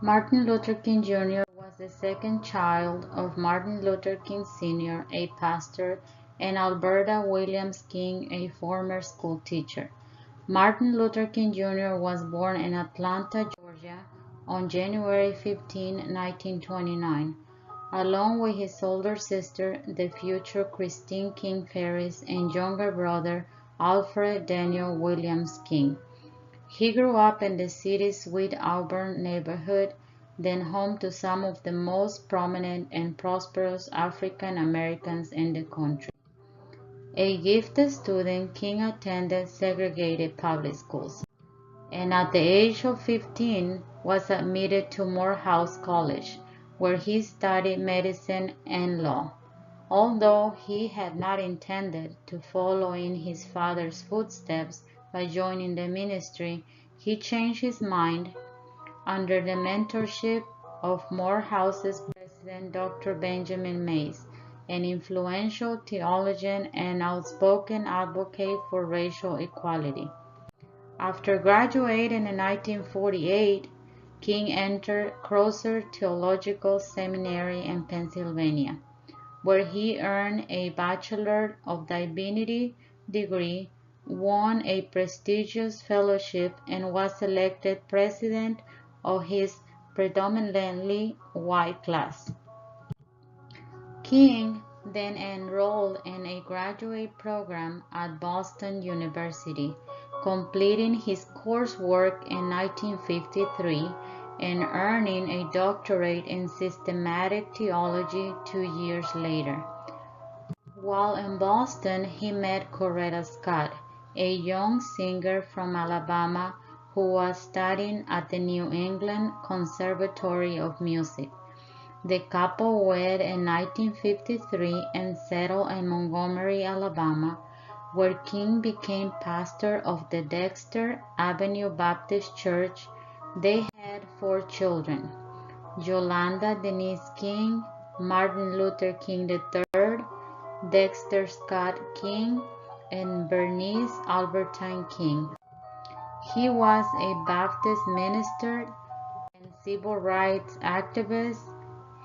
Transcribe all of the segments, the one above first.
Martin Luther King Jr. was the second child of Martin Luther King Sr., a pastor, and Alberta Williams King, a former school teacher. Martin Luther King Jr. was born in Atlanta, Georgia, on January 15, 1929, along with his older sister, the future Christine King Ferris, and younger brother, Alfred Daniel Williams King. He grew up in the city's Sweet Auburn neighborhood, then home to some of the most prominent and prosperous African Americans in the country. A gifted student, King attended segregated public schools, and at the age of 15 was admitted to Morehouse College, where he studied medicine and law. Although he had not intended to follow in his father's footsteps by joining the ministry, he changed his mind under the mentorship of Morehouse's president, Dr. Benjamin Mays, an influential theologian and outspoken advocate for racial equality. After graduating in 1948, King entered Crosser Theological Seminary in Pennsylvania, where he earned a Bachelor of Divinity degree, won a prestigious fellowship, and was elected president of his predominantly white class. King then enrolled in a graduate program at Boston University, completing his coursework in 1953 and earning a doctorate in systematic theology 2 years later. While in Boston, he met Coretta Scott, a young singer from Alabama who was studying at the New England Conservatory of Music. The couple wed in 1953 and settled in Montgomery, Alabama, where King became pastor of the Dexter Avenue Baptist Church. They had 4 children: Yolanda Denise King, Martin Luther King III, Dexter Scott King, and Bernice Albertine King. He was a Baptist minister and civil rights activist,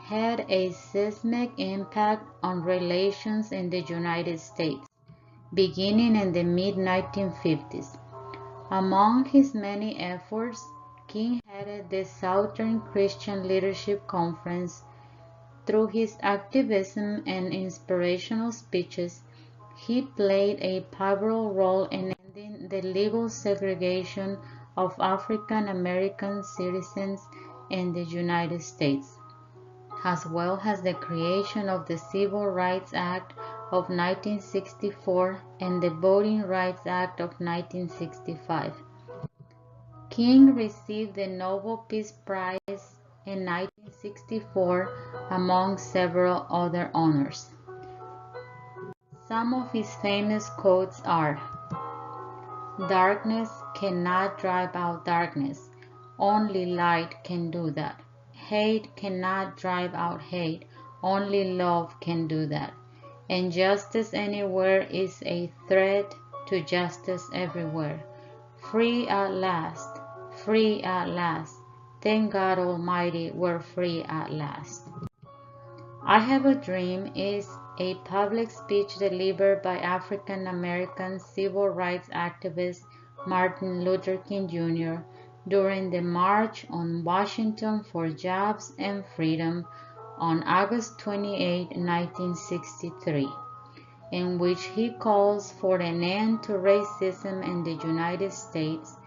had a seismic impact on relations in the United States, beginning in the mid-1950s. Among his many efforts, King headed the Southern Christian Leadership Conference. Through his activism and inspirational speeches, he played a pivotal role in ending the legal segregation of African American citizens in the United States, as well as the creation of the Civil Rights Act of 1964 and the Voting Rights Act of 1965. King received the Nobel Peace Prize in 1964, among several other honors. Some of his famous quotes are, "Darkness cannot drive out darkness. Only light can do that. Hate cannot drive out hate. Only love can do that. Injustice anywhere is a threat to justice everywhere. Free at last. Free at last. Thank God Almighty we're free at last." I Have a Dream is a public speech delivered by African American civil rights activist Martin Luther King Jr. during the March on Washington for Jobs and Freedom on August 28, 1963, in which he calls for an end to racism in the United States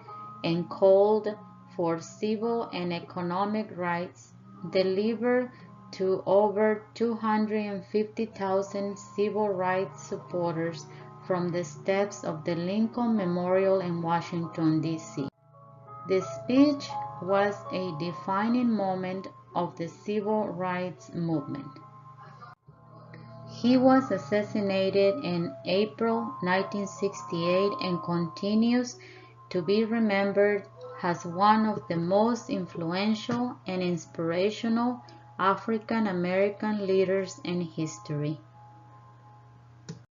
and called for civil and economic rights, delivered to over 250,000 civil rights supporters from the steps of the Lincoln Memorial in Washington, D.C. The speech was a defining moment of the civil rights movement. He was assassinated in April 1968 and continues to be remembered as one of the most influential and inspirational African American leaders in history.